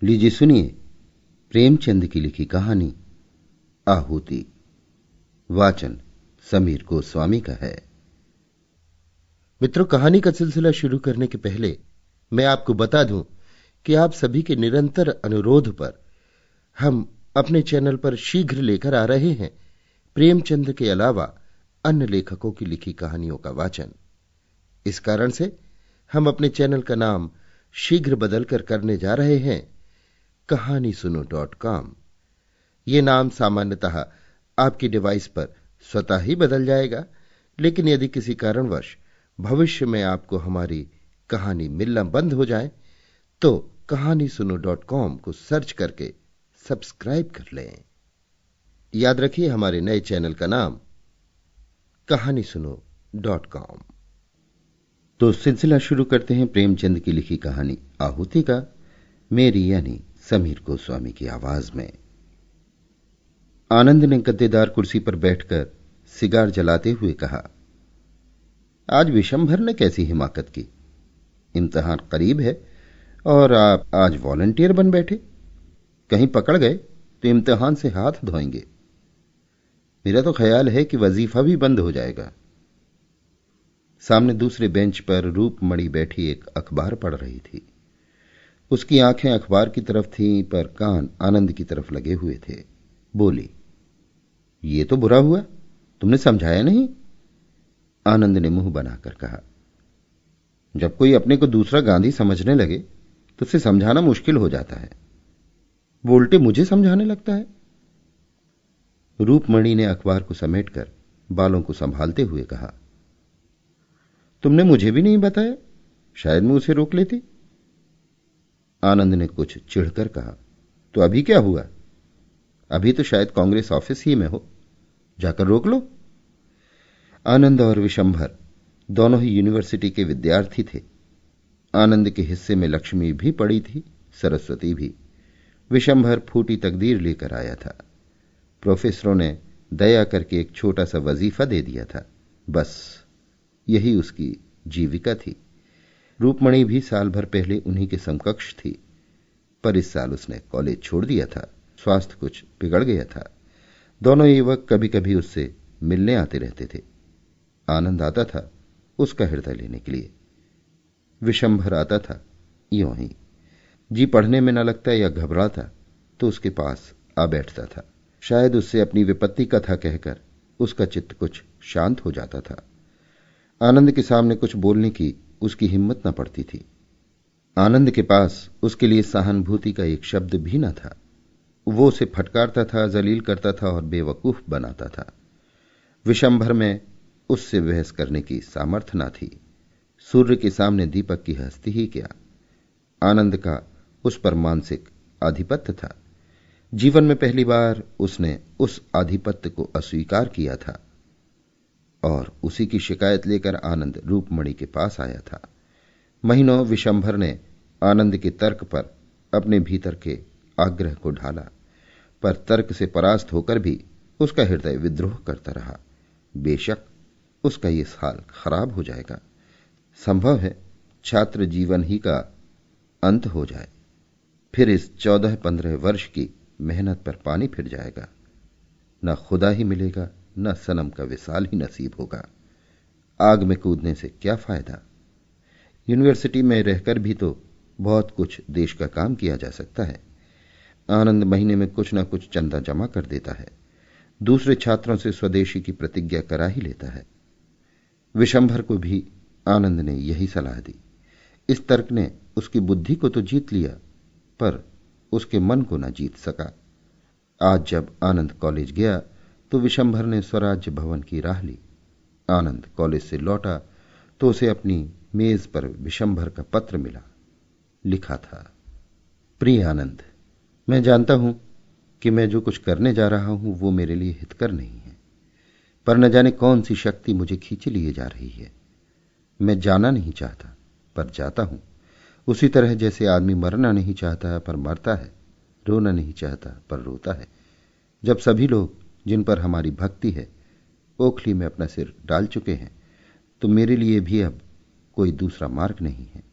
लीजिए सुनिए प्रेमचंद की लिखी कहानी आहुति। वाचन समीर गोस्वामी का है। मित्रों, कहानी का सिलसिला शुरू करने के पहले मैं आपको बता दूं कि आप सभी के निरंतर अनुरोध पर हम अपने चैनल पर शीघ्र लेकर आ रहे हैं प्रेमचंद के अलावा अन्य लेखकों की लिखी कहानियों का वाचन। इस कारण से हम अपने चैनल का नाम शीघ्र बदलकर करने जा रहे हैं कहानीसुनो.com। यह नाम सामान्यतः आपकी डिवाइस पर स्वतः ही बदल जाएगा, लेकिन यदि किसी कारणवश भविष्य में आपको हमारी कहानी मिलना बंद हो जाए तो कहानीसुनो.com को सर्च करके सब्सक्राइब कर लें। याद रखिए, हमारे नए चैनल का नाम कहानीसुनो.com। तो सिलसिला शुरू करते हैं प्रेमचंद की लिखी कहानी आहुति का, मेरी यानी समीर गोस्वामी की आवाज में। आनंद ने गद्देदार कुर्सी पर बैठकर सिगार जलाते हुए कहा, आज विशंभर ने कैसी हिमाकत की। इम्तिहान करीब है और आप आज वॉलंटियर बन बैठे। कहीं पकड़ गए तो इम्तिहान से हाथ धोएंगे। मेरा तो ख्याल है कि वजीफा भी बंद हो जाएगा। सामने दूसरे बेंच पर रूपमणि बैठी एक अखबार पढ़ रही थी। उसकी आंखें अखबार की तरफ थीं, पर कान आनंद की तरफ लगे हुए थे। बोली, ये तो बुरा हुआ, तुमने समझाया नहीं। आनंद ने मुंह बनाकर कहा, जब कोई अपने को दूसरा गांधी समझने लगे तो उसे समझाना मुश्किल हो जाता है। वो उल्टे मुझे समझाने लगता है। रूपमणि ने अखबार को समेटकर बालों को संभालते हुए कहा, तुमने मुझे भी नहीं बताया, शायद मैं उसे रोक लेती। आनंद ने कुछ चिढ़कर कहा, तो अभी क्या हुआ? अभी तो शायद कांग्रेस ऑफिस ही में हो, जाकर रोक लो। आनंद और विशंभर दोनों ही यूनिवर्सिटी के विद्यार्थी थे। आनंद के हिस्से में लक्ष्मी भी पड़ी थी, सरस्वती भी। विशंभर फूटी तकदीर लेकर आया था। प्रोफेसरों ने दया करके एक छोटा सा वजीफा दे दिया था, बस यही उसकी जीविका थी। रूपमणि भी साल भर पहले उन्हीं के समकक्ष थी, पर इस साल उसने कॉलेज छोड़ दिया था। स्वास्थ्य कुछ बिगड़ गया था। दोनों युवक कभी कभी उससे मिलने आते रहते थे। आनंद आता था उसका हृदय लेने के लिए। विशंभर आता था यूं ही। जी पढ़ने में न लगता या घबराता तो उसके पास आ बैठता था। शायद उससे अपनी विपत्ति कथा कहकर उसका चित्त कुछ शांत हो जाता था। आनंद के सामने कुछ बोलने की उसकी हिम्मत न पड़ती थी। आनंद के पास उसके लिए सहानुभूति का एक शब्द भी न था। वो उसे फटकारता था, जलील करता था और बेवकूफ बनाता था। विशंभर में उससे बहस करने की सामर्थ्य न थी। सूर्य के सामने दीपक की हस्ती ही क्या। आनंद का उस पर मानसिक आधिपत्य था। जीवन में पहली बार उसने उस आधिपत्य को अस्वीकार किया था और उसी की शिकायत लेकर आनंद रूपमणि के पास आया था। महीनों विशंभर ने आनंद के तर्क पर अपने भीतर के आग्रह को ढाला, पर तर्क से परास्त होकर भी उसका हृदय विद्रोह करता रहा। बेशक उसका ये साल खराब हो जाएगा। संभव है छात्र जीवन ही का अंत हो जाए। फिर इस 14-15 वर्ष की मेहनत पर पानी फिर जाएगा। न खुदा ही मिलेगा, न सनम का विसाल ही नसीब होगा। आग में कूदने से क्या फायदा। यूनिवर्सिटी में रहकर भी तो बहुत कुछ देश का काम किया जा सकता है। आनंद महीने में कुछ न कुछ चंदा जमा कर देता है। दूसरे छात्रों से स्वदेशी की प्रतिज्ञा करा ही लेता है। विशंभर को भी आनंद ने यही सलाह दी। इस तर्क ने उसकी बुद्धि को तो जीत लिया, पर उसके मन को न जीत सका। आज जब आनंद कॉलेज गया तो विशंभर ने स्वराज्य भवन की राह ली। आनंद कॉलेज से लौटा तो उसे अपनी मेज पर विशंभर का पत्र मिला। लिखा था, प्रिय आनंद, मैं जानता हूं कि मैं जो कुछ करने जा रहा हूं वो मेरे लिए हितकर नहीं है, पर न जाने कौन सी शक्ति मुझे खींचे लिए जा रही है। मैं जाना नहीं चाहता पर जाता हूं, उसी तरह जैसे आदमी मरना नहीं चाहता पर मरता है, रोना नहीं चाहता पर रोता है। जब सभी लोग जिन पर हमारी भक्ति है ओखली में अपना सिर डाल चुके हैं तो मेरे लिए भी अब कोई दूसरा मार्ग नहीं है।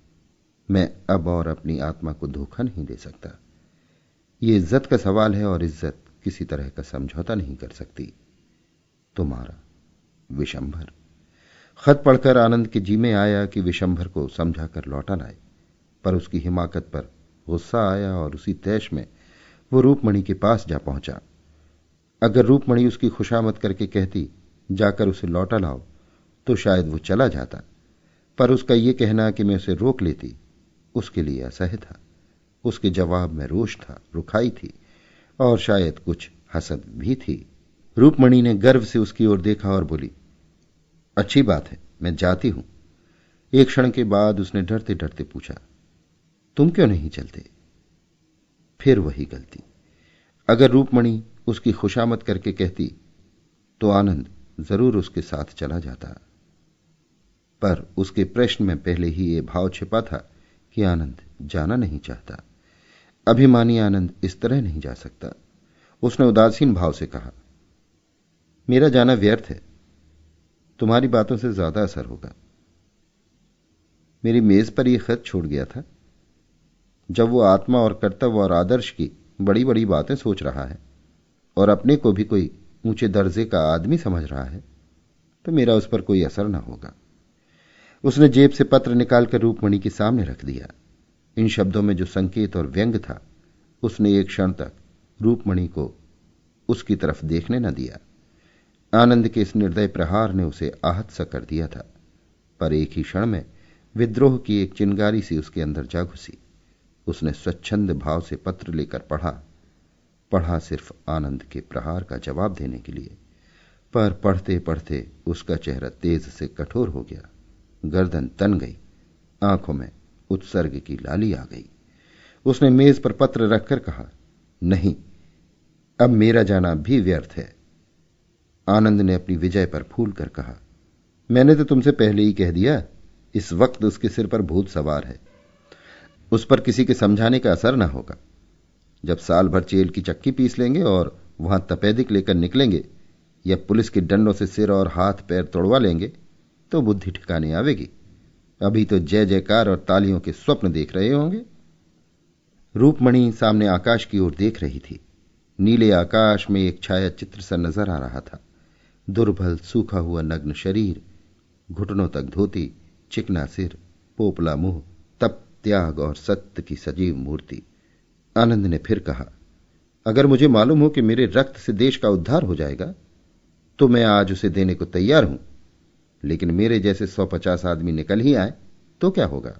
मैं अब और अपनी आत्मा को धोखा नहीं दे सकता। ये इज्जत का सवाल है और इज्जत किसी तरह का समझौता नहीं कर सकती। तुम्हारा विशंभर। खत पढ़कर आनंद के जी में आया कि विशंभर को समझा कर लौटा लाए, पर उसकी हिमाकत पर गुस्सा आया और उसी तैश में वो रूपमणि के पास जा पहुंचा। अगर रूपमणि उसकी खुशामद करके कहती जाकर उसे लौटा लाओ तो शायद वो चला जाता, पर उसका ये कहना कि मैं उसे रोक लेती उसके लिए असह्य था। उसके जवाब में रोष था, रुखाई थी और शायद कुछ हसद भी थी। रूपमणि ने गर्व से उसकी ओर देखा और बोली, अच्छी बात है, मैं जाती हूं। एक क्षण के बाद उसने डरते डरते पूछा, तुम क्यों नहीं चलते? फिर वही गलती। अगर रूपमणि उसकी खुशामद करके कहती तो आनंद जरूर उसके साथ चला जाता, पर उसके प्रश्न में पहले ही यह भाव छिपा था कि आनंद जाना नहीं चाहता। अभिमानी आनंद इस तरह नहीं जा सकता। उसने उदासीन भाव से कहा, मेरा जाना व्यर्थ है, तुम्हारी बातों से ज्यादा असर होगा। मेरी मेज पर यह खत छोड़ गया था। जब वो आत्मा और कर्तव्य और आदर्श की बड़ी बड़ी बातें सोच रहा है और अपने को भी कोई ऊंचे दर्जे का आदमी समझ रहा है तो मेरा उस पर कोई असर ना होगा। उसने जेब से पत्र निकालकर रूपमणि के सामने रख दिया। इन शब्दों में जो संकेत और व्यंग था, उसने एक क्षण तक रूपमणि को उसकी तरफ देखने न दिया। आनंद के इस निर्दय प्रहार ने उसे आहत सा कर दिया था, पर एक ही क्षण में विद्रोह की एक चिंगारी सी उसके अंदर जा घुसी। उसने स्वच्छंद भाव से पत्र लेकर पढ़ा सिर्फ आनंद के प्रहार का जवाब देने के लिए, पर पढ़ते पढ़ते उसका चेहरा तेज से कठोर हो गया, गर्दन तन गई, आंखों में उत्सर्ग की लाली आ गई। उसने मेज पर पत्र रखकर कहा, नहीं, अब मेरा जाना भी व्यर्थ है। आनंद ने अपनी विजय पर फूल कर कहा, मैंने तो तुमसे पहले ही कह दिया, इस वक्त उसके सिर पर भूत सवार है, उस पर किसी के समझाने का असर ना होगा। जब साल भर जेल की चक्की पीस लेंगे और वहां तपेदिक लेकर निकलेंगे या पुलिस के डंडों से सिर और हाथ पैर तोड़वा लेंगे तो बुद्धि ठिकाने आवेगी। अभी तो जय जयकार और तालियों के स्वप्न देख रहे होंगे। रूपमणि सामने आकाश की ओर देख रही थी। नीले आकाश में एक छाया चित्र सा नजर आ रहा था। दुर्बल सूखा हुआ नग्न शरीर, घुटनों तक धोती, चिकना सिर, पोपला मुंह, तप त्याग और सत्य की सजीव मूर्ति। आनंद ने फिर कहा, अगर मुझे मालूम हो कि मेरे रक्त से देश का उद्धार हो जाएगा तो मैं आज उसे देने को तैयार हूं, लेकिन मेरे जैसे 150 आदमी निकल ही आए तो क्या होगा?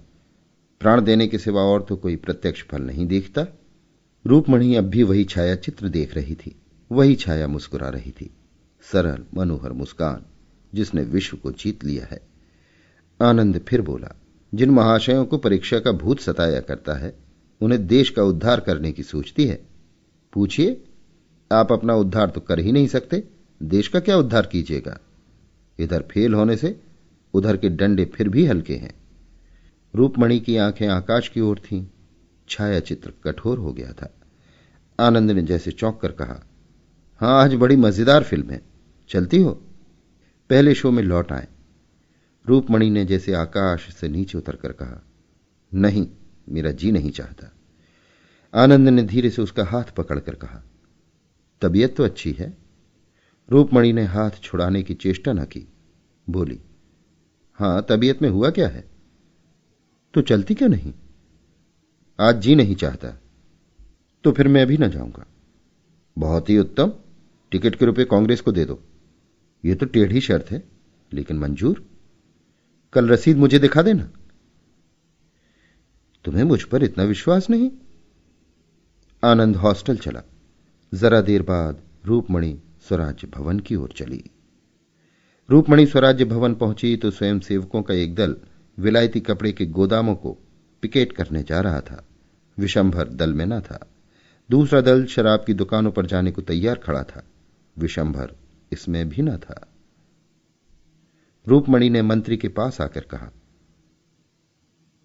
प्राण देने के सिवा और तो कोई प्रत्यक्ष फल नहीं दिखता। रूपमणि अब भी वही छाया चित्र देख रही थी। वही छाया मुस्कुरा रही थी, सरल मनोहर मुस्कान जिसने विश्व को जीत लिया है। आनंद फिर बोला, जिन महाशयों को परीक्षा का भूत सताया करता है उन्हें देश का उद्धार करने की सोचती है। पूछिए, आप अपना उद्धार तो कर ही नहीं सकते, देश का क्या उद्धार कीजिएगा? इधर फेल होने से उधर के डंडे फिर भी हल्के हैं। रूपमणि की आंखें आकाश की ओर थीं। छाया चित्र कठोर हो गया था। आनंद ने जैसे चौंक कर कहा, हां, आज बड़ी मजेदार फिल्म है, चलती हो? पहले शो में लौट आए। रूपमणि ने जैसे आकाश से नीचे उतरकर कहा, नहीं, मेरा जी नहीं चाहता। आनंद ने धीरे से उसका हाथ पकड़कर कहा, तबीयत तो अच्छी है। रूपमणि ने हाथ छुड़ाने की चेष्टा न की, बोली, हां, तबीयत में हुआ क्या है? तो चलती क्यों नहीं? आज जी नहीं चाहता। तो फिर मैं अभी न जाऊंगा। बहुत ही उत्तम, टिकट के रुपए कांग्रेस को दे दो। यह तो टेढ़ी शर्त है, लेकिन मंजूर। कल रसीद मुझे दिखा देना। तुम्हें मुझ पर इतना विश्वास नहीं? आनंद हॉस्टल चला। जरा देर बाद रूपमणि स्वराज्य भवन की ओर चली। रूपमणि स्वराज्य भवन पहुंची तो स्वयं सेवकों का एक दल विलायती कपड़े के गोदामों को पिकेट करने जा रहा था। विशंभर दल में न था। दूसरा दल शराब की दुकानों पर जाने को तैयार खड़ा था। विशंभर इसमें भी न था। रूपमणि ने मंत्री के पास आकर कहा,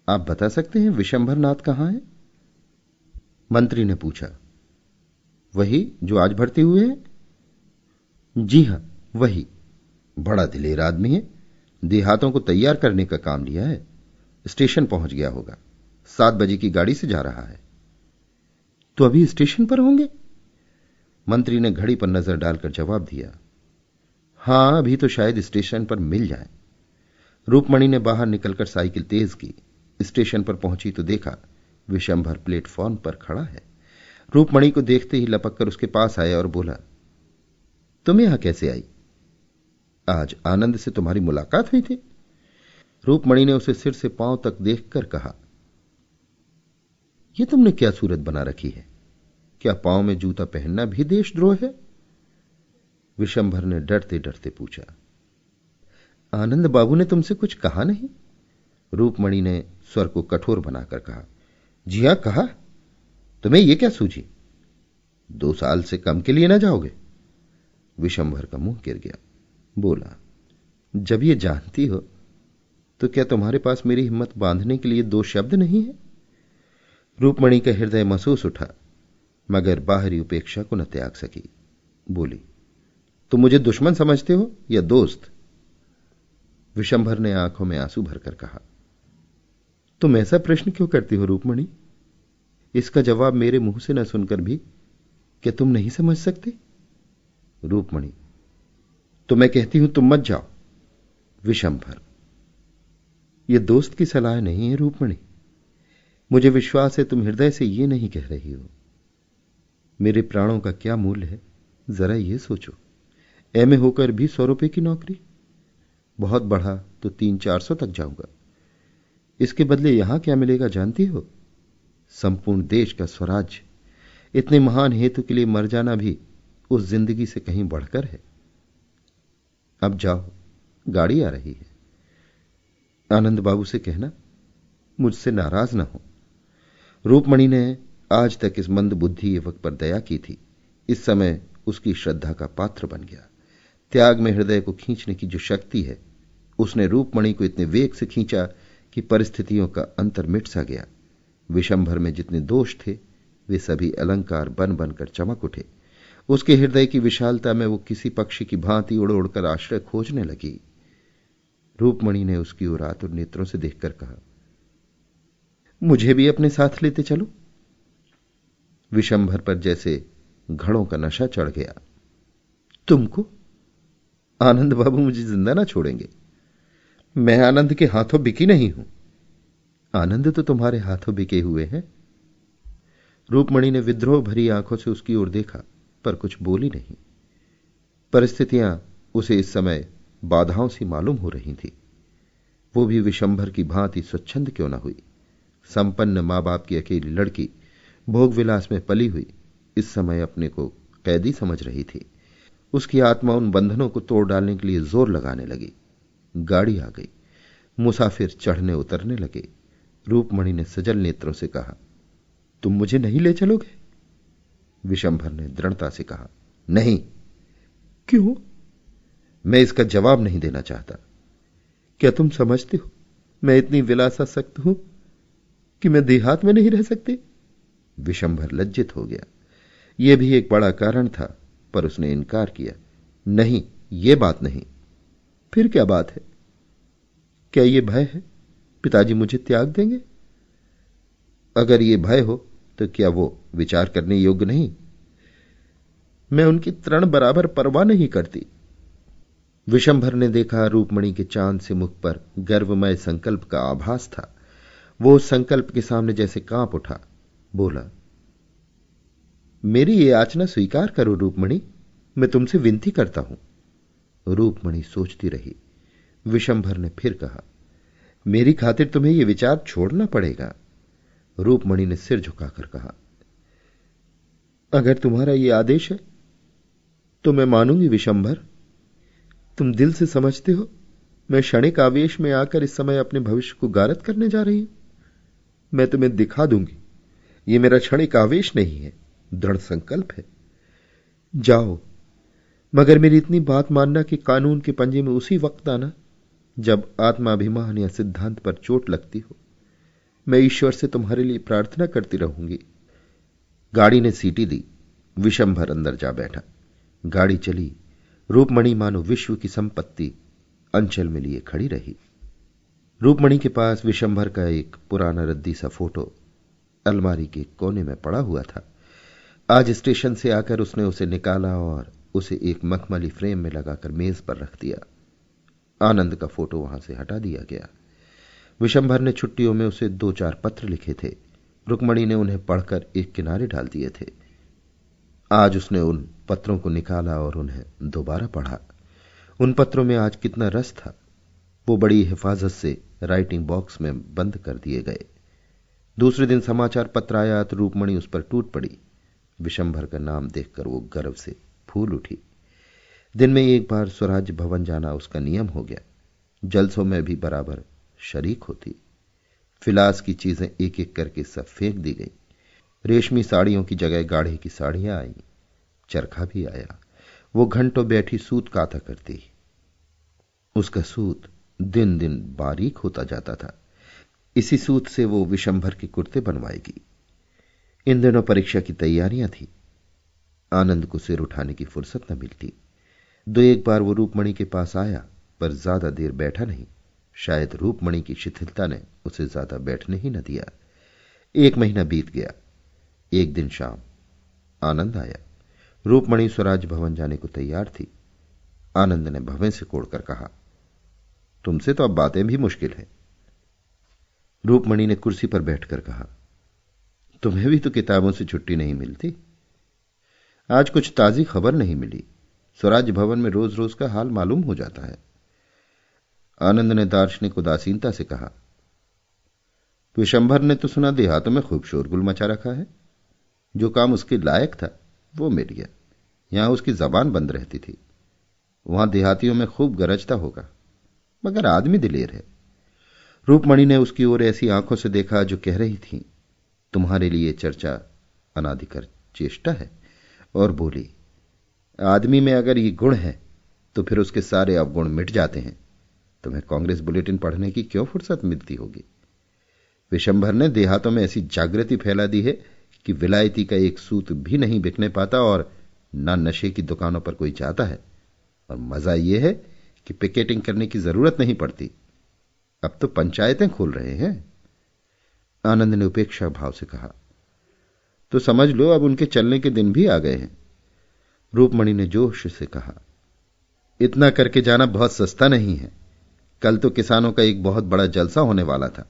आप बता सकते हैं विशंभर नाथ कहां है? मंत्री ने पूछा, वही जो आज भर्ती हुए हैं? जी हां, वही। बड़ा दिलेर आदमी है, देहातों को तैयार करने का काम लिया है। स्टेशन पहुंच गया होगा, 7 बजे की गाड़ी से जा रहा है। तो अभी स्टेशन पर होंगे? मंत्री ने घड़ी पर नजर डालकर जवाब दिया, हां, अभी तो शायद स्टेशन पर मिल जाए। रूपमणि ने बाहर निकलकर साइकिल तेज की। स्टेशन पर पहुंची तो देखा विशंभर प्लेटफॉर्म पर खड़ा है। रूपमणि को देखते ही लपक कर उसके पास आया और बोला, तुम यहां कैसे आई? आज आनंद से तुम्हारी मुलाकात हुई थी? रूपमणि ने उसे सिर से पांव तक देखकर कहा, यह तुमने क्या सूरत बना रखी है? क्या पांव में जूता पहनना भी देशद्रोह है? विशंभर ने डरते डरते पूछा। आनंद बाबू ने तुमसे कुछ कहा नहीं? रूपमणि ने स्वर को कठोर बनाकर कहा, जी हां, कहा। तुम्हें यह क्या सूझी? 2 साल से कम के लिए ना जाओगे? विशंभर का मुंह गिर गया। बोला, जब ये जानती हो तो क्या तुम्हारे पास मेरी हिम्मत बांधने के लिए 2 शब्द नहीं है? रूपमणि का हृदय महसूस उठा, मगर बाहरी उपेक्षा को न त्याग सकी। बोली, तुम मुझे दुश्मन समझते हो या दोस्त? विशंभर ने आंखों में आंसू भरकर कहा, तुम ऐसा प्रश्न क्यों करती हो रूपमणि? इसका जवाब मेरे मुंह से न सुनकर भी क्या तुम नहीं समझ सकते? रूपमणि, तो मैं कहती हूं तुम मत जाओ। विशंभर, यह दोस्त की सलाह नहीं है रूपमणि। मुझे विश्वास है तुम हृदय से यह नहीं कह रही हो। मेरे प्राणों का क्या मूल्य है, जरा यह सोचो। एमए होकर भी 100 रुपए की नौकरी, बहुत बढ़ा तो 300-400 तक जाऊंगा। इसके बदले यहां क्या मिलेगा जानती हो? संपूर्ण देश का स्वराज्य। इतने महान हेतु के लिए मर जाना भी उस जिंदगी से कहीं बढ़कर है। अब जाओ, गाड़ी आ रही है। आनंद बाबू से कहना मुझसे नाराज ना हो। रूपमणि ने आज तक इस मंद बुद्धि युवक पर दया की थी, इस समय उसकी श्रद्धा का पात्र बन गया। त्याग में हृदय को खींचने की जो शक्ति है, उसने रूपमणि को इतने वेग से खींचा कि परिस्थितियों का अंतर मिट सा गया। विशंभर में जितने दोष थे वे सभी अलंकार बन बनकर चमक उठे। उसके हृदय की विशालता में वो किसी पक्षी की भांति उड़ उड़कर आश्रय खोजने लगी। रूपमणि ने उसकी ओर आतुर नेत्रों से देखकर कहा, मुझे भी अपने साथ लेते चलो। विशंभर पर जैसे घड़ों का नशा चढ़ गया। तुमको? आनंद बाबू मुझे जिंदा ना छोड़ेंगे। मैं आनंद के हाथों बिकी नहीं हूं। आनंद तो तुम्हारे हाथों बिके हुए हैं। रूपमणि ने विद्रोह भरी आंखों से उसकी ओर देखा, पर कुछ बोली नहीं। परिस्थितियां उसे इस समय बाधाओं सी मालूम हो रही थी। वो भी विशंभर की भांति स्वच्छंद क्यों न हुई। संपन्न मां बाप की अकेली लड़की, भोग विलास में पली हुई, इस समय अपने को कैदी समझ रही थी। उसकी आत्मा उन बंधनों को तोड़ डालने के लिए जोर लगाने लगी। गाड़ी आ गई। मुसाफिर चढ़ने उतरने लगे। रूपमणि ने सजल नेत्रों से कहा, तुम मुझे नहीं ले चलोगे? विशंभर ने दृढ़ता से कहा, नहीं। क्यों? मैं इसका जवाब नहीं देना चाहता। क्या तुम समझते हो मैं इतनी विलासासक्त हूं कि मैं देहात में नहीं रह सकती? विशंभर लज्जित हो गया। यह भी एक बड़ा कारण था, पर उसने इनकार किया। नहीं, यह बात नहीं। फिर क्या बात है? क्या यह भय है पिताजी मुझे त्याग देंगे? अगर यह भय हो तो क्या वो विचार करने योग्य नहीं? मैं उनकी तृण बराबर परवाह नहीं करती। विशंभर ने देखा रूपमणि के चांद से मुख पर गर्वमय संकल्प का आभास था। वो उस संकल्प के सामने जैसे कांप उठा। बोला, मेरी ये याचना स्वीकार करो रूपमणि, मैं तुमसे विनती करता हूं। रूपमणि सोचती रही। विशंभर ने फिर कहा, मेरी खातिर तुम्हें यह विचार छोड़ना पड़ेगा। रूपमणि ने सिर झुकाकर कहा, अगर तुम्हारा यह आदेश है तो मैं मानूंगी विशंभर। तुम दिल से समझते हो मैं क्षणिक आवेश में आकर इस समय अपने भविष्य को गारत करने जा रही हूं। मैं तुम्हें दिखा दूंगी, यह मेरा क्षणिक आवेश नहीं है, दृढ़ संकल्प है। जाओ, मगर मेरी इतनी बात मानना कि कानून के पंजे में उसी वक्त आना जब आत्माभिमान या सिद्धांत पर चोट लगती हो। मैं ईश्वर से तुम्हारे लिए प्रार्थना करती रहूंगी। गाड़ी ने सीटी दी। विशंभर अंदर जा बैठा। गाड़ी चली। रूपमणि मानो विश्व की संपत्ति अंचल में लिए खड़ी रही। रूपमणि के पास विशंभर का एक पुराना रद्दी सा फोटो अलमारी के कोने में पड़ा हुआ था। आज स्टेशन से आकर उसने उसे निकाला और उसे एक मखमली फ्रेम में लगाकर मेज पर रख दिया। आनंद का फोटो वहां से हटा दिया गया। विशंभर ने छुट्टियों में उसे 2-4 पत्र लिखे थे। रुक्मणी ने उन्हें पढ़कर एक किनारे डाल दिए थे। आज उसने उन पत्रों को निकाला और उन्हें दोबारा पढ़ा। उन पत्रों में आज कितना रस था। वो बड़ी हिफाजत से राइटिंग बॉक्स में बंद कर दिए गए। दूसरे दिन समाचार पत्र आया तो रूपमणी उस पर टूट पड़ी। विशंभर का नाम देखकर वो गर्व से फूल उठी। दिन में एक बार स्वराज्य भवन जाना उसका नियम हो गया। जलसों में भी बराबर शरीक होती। फिलास की चीजें एक एक करके सब फेंक दी गई। रेशमी साड़ियों की जगह गाढ़े की साड़ियां आईं। चरखा भी आया। वो घंटों बैठी सूत काता करती। उसका सूत दिन दिन बारीक होता जाता था। इसी सूत से वो विशंभर के कुर्ते बनवाएगी। इन दिनों परीक्षा की तैयारियां थी। आनंद को सिर उठाने की फुर्सत न मिलती। 2-1 बार वो रूपमणी के पास आया, पर ज्यादा देर बैठा नहीं। शायद रूपमणी की शिथिलता ने उसे ज्यादा बैठने ही न दिया। 1 महीना बीत गया। एक दिन शाम आनंद आया। रूपमणी स्वराज भवन जाने को तैयार थी। आनंद ने भवें से कोड़कर कहा, तुमसे तो अब बातें भी मुश्किल है। रूपमणी ने कुर्सी पर बैठकर कहा, तुम्हें भी तो किताबों से छुट्टी नहीं मिलती। आज कुछ ताजी खबर नहीं मिली। स्वराज भवन में रोज रोज का हाल मालूम हो जाता है। आनंद ने दार्शनिक उदासीनता से कहा, विशंभर ने तो सुना देहातों में खूब शोरगुल मचा रखा है। जो काम उसके लायक था वो मिल गया। यहां उसकी जबान बंद रहती थी। वहां देहातियों में खूब गरजता होगा, मगर आदमी दिलेर है। रूपमणी ने उसकी ओर ऐसी आंखों से देखा जो कह रही थी, तुम्हारे लिए चर्चा अनादिकर चेष्टा है, और बोली, आदमी में अगर ये गुण है तो फिर उसके सारे अवगुण मिट जाते हैं। तुम्हें कांग्रेस बुलेटिन पढ़ने की क्यों फुर्सत मिलती होगी। विशंभर ने देहातों में ऐसी जागृति फैला दी है कि विलायती का एक सूत भी नहीं बिकने पाता और न नशे की दुकानों पर कोई जाता है। और मजा यह है कि पिकेटिंग करने की जरूरत नहीं पड़ती। अब तो पंचायतें खोल रहे हैं। आनंद ने उपेक्षा भाव से कहा, तो समझ लो अब उनके चलने के दिन भी आ गए हैं। रूपमणी ने जोश से कहा, इतना करके जाना बहुत सस्ता नहीं है। कल तो किसानों का एक बहुत बड़ा जलसा होने वाला था।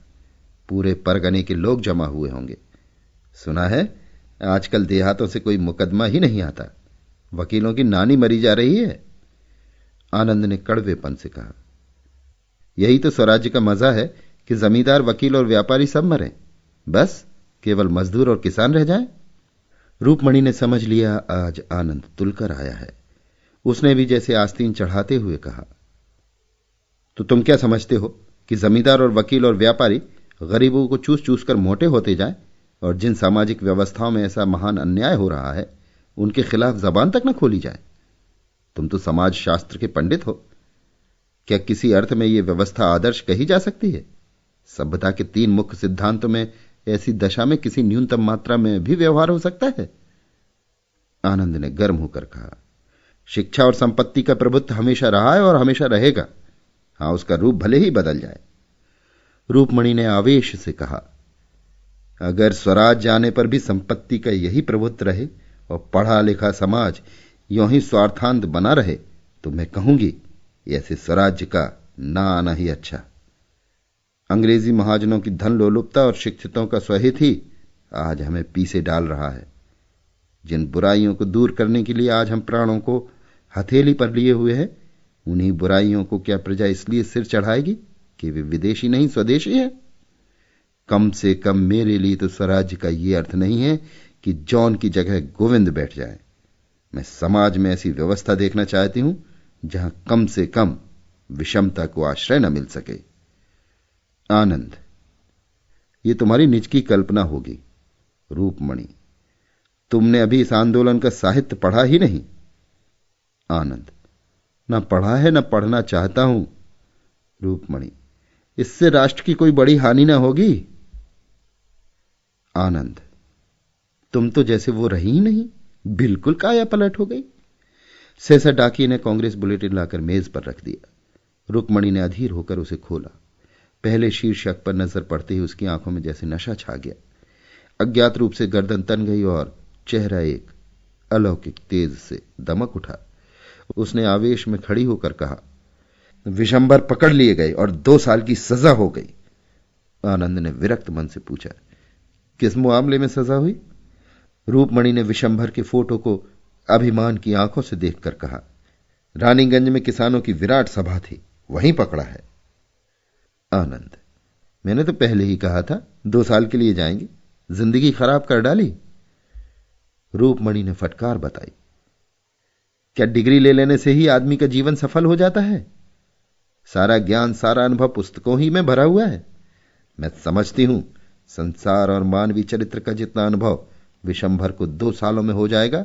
पूरे परगने के लोग जमा हुए होंगे। सुना है आजकल देहातों से कोई मुकदमा ही नहीं आता। वकीलों की नानी मरी जा रही है। आनंद ने कड़वेपन से कहा, यही तो स्वराज्य का मजा है कि जमींदार, वकील और व्यापारी सब मरें, बस केवल मजदूर और किसान रह जाएं। रूपमणी ने समझ लिया आज आनंद तुलकर आया है। उसने भी जैसे आस्तीन चढ़ाते हुए कहा, तो तुम क्या समझते हो कि जमींदार और वकील और व्यापारी गरीबों को चूस चूस कर मोटे होते जाएं, और जिन सामाजिक व्यवस्थाओं में ऐसा महान अन्याय हो रहा है उनके खिलाफ जबान तक न खोली जाए। तुम तो समाज शास्त्र के पंडित हो। क्या किसी अर्थ में यह व्यवस्था आदर्श कही जा सकती है? सभ्यता के 3 मुख्य सिद्धांतों में ऐसी दशा में किसी न्यूनतम मात्रा में भी व्यवहार हो सकता है? आनंद ने गर्म होकर कहा, शिक्षा और संपत्ति का प्रभुत्व हमेशा रहा है और हमेशा रहेगा। हां, उसका रूप भले ही बदल जाए। रूपमणी ने आवेश से कहा, अगर स्वराज जाने पर भी संपत्ति का यही प्रभुत्व रहे और पढ़ा लिखा समाज यूं ही स्वार्थांत बना रहे तो मैं कहूंगी ऐसे स्वराज्य का ना आना ही अच्छा। अंग्रेजी महाजनों की धन लोलुपता और शिक्षितों का स्वहित ही आज हमें पीछे डाल रहा है। जिन बुराइयों को दूर करने के लिए आज हम प्राणों को हथेली पर लिए हुए हैं, उन्हीं बुराइयों को क्या प्रजा इसलिए सिर चढ़ाएगी कि वे विदेशी नहीं स्वदेशी है? कम से कम मेरे लिए तो स्वराज्य का यह अर्थ नहीं है कि जॉन की जगह गोविंद बैठ जाए। मैं समाज में ऐसी व्यवस्था देखना चाहती हूं जहां कम से कम विषमता को आश्रय न मिल सके। आनंद, ये तुम्हारी निज की कल्पना होगी। रूपमणि, तुमने अभी इस आंदोलन का साहित्य पढ़ा ही नहीं। आनंद, न पढ़ा है न पढ़ना चाहता हूं। रूपमणि, इससे राष्ट्र की कोई बड़ी हानि न होगी। आनंद, तुम तो जैसे वो रही ही नहीं, बिल्कुल काया पलट हो गई। सहसा डाकिये ने कांग्रेस बुलेटिन लाकर मेज पर रख दिया। रुक्मणी ने अधीर होकर उसे खोला। पहले शीर्षक पर नजर पड़ते ही उसकी आंखों में जैसे नशा छा गया। अज्ञात रूप से गर्दन तन गई और चेहरा एक अलौकिक तेज से दमक उठा। उसने आवेश में खड़ी होकर कहा, विशंबर पकड़ लिए गए और 2 साल की सजा हो गई। आनंद ने विरक्त मन से पूछा, किस मामले में सजा हुई? रूपमणि ने विशंभर के फोटो को अभिमान की आंखों से देखकर कहा, रानीगंज में किसानों की विराट सभा थी, वहीं पकड़ा है। आनंद, मैंने तो पहले ही कहा था 2 साल के लिए जाएंगे, जिंदगी खराब कर डाली। रूपमणि ने फटकार बताई, क्या डिग्री ले लेने से ही आदमी का जीवन सफल हो जाता है? सारा ज्ञान, सारा अनुभव पुस्तकों ही में भरा हुआ है। मैं समझती हूं संसार और मानवीय चरित्र का जितना अनुभव विशंभर को 2 सालों में हो जाएगा,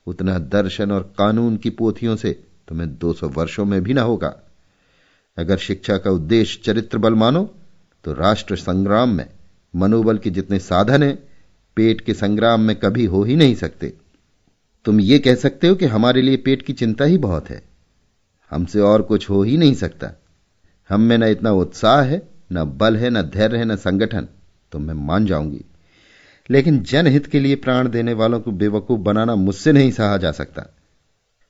उतना दर्शन और कानून की पोथियों से तुम्हें 200 वर्षों में भी ना होगा। अगर शिक्षा का उद्देश्य चरित्र बल मानो तो राष्ट्र संग्राम में मनोबल के जितने साधन हैं, पेट के संग्राम में कभी हो ही नहीं सकते। तुम ये कह सकते हो कि हमारे लिए पेट की चिंता ही बहुत है, हमसे और कुछ हो ही नहीं सकता। हम में न इतना उत्साह है, न बल है, न धैर्य है, न संगठन, तो मैं मान जाऊंगी, लेकिन जनहित के लिए प्राण देने वालों को बेवकूफ बनाना मुझसे नहीं सहा जा सकता।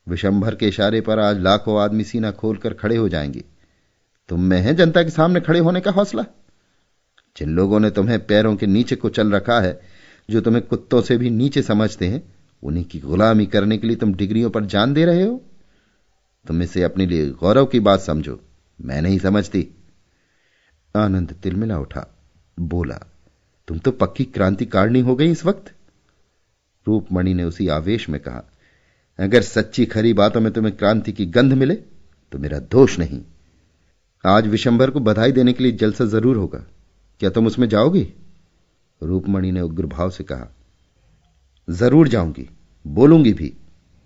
विशंभर के इशारे पर आज लाखों आदमी सीना खोलकर खड़े हो जाएंगे। तुम में है जनता के सामने खड़े होने का हौसला? जिन लोगों ने तुम्हें पैरों के नीचे कुचल रखा है, जो तुम्हें कुत्तों से भी नीचे समझते हैं, उन्हीं की गुलामी करने के लिए तुम डिग्रियों पर जान दे रहे हो? तुम इसे अपने लिए गौरव की बात समझो, मैं नहीं समझती। आनंद तिलमिला उठा, बोला, तुम तो पक्की क्रांतिकारिणी हो गई इस वक्त। रूपमणि ने उसी आवेश में कहा, अगर सच्ची खरी बातों में तुम्हें क्रांति की गंध मिले तो मेरा दोष नहीं। आज विशंभर को बधाई देने के लिए जलसा जरूर होगा, क्या तुम उसमें जाओगी? रूपमणि ने उग्र भाव से कहा, जरूर जाऊंगी, बोलूंगी भी,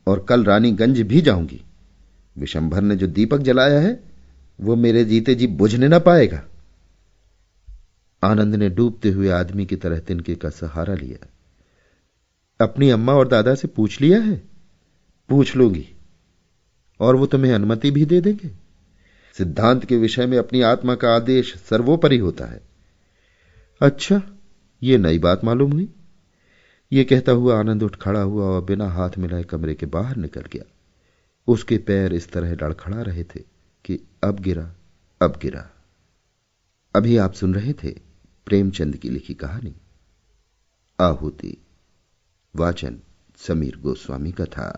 और कल रानीगंज भी जाऊंगी। विशंभर ने जो दीपक जलाया है वो मेरे जीते जी बुझने ना पाएगा। आनंद ने डूबते हुए आदमी की तरह तिनके का सहारा लिया। अपनी अम्मा और दादा से पूछ लिया है? पूछ लूंगी, और वो तुम्हें अनुमति भी दे देंगे। सिद्धांत के विषय में अपनी आत्मा का आदेश सर्वोपरि होता है। अच्छा, ये नई बात मालूम हुई। ये कहता हुआ आनंद उठ खड़ा हुआ और बिना हाथ मिलाए कमरे के बाहर निकल गया। उसके पैर इस तरह लड़खड़ा रहे थे कि अब गिरा, अब गिरा। अभी आप सुन रहे थे प्रेमचंद की लिखी कहानी आहुति। वाचन समीर गोस्वामी का था।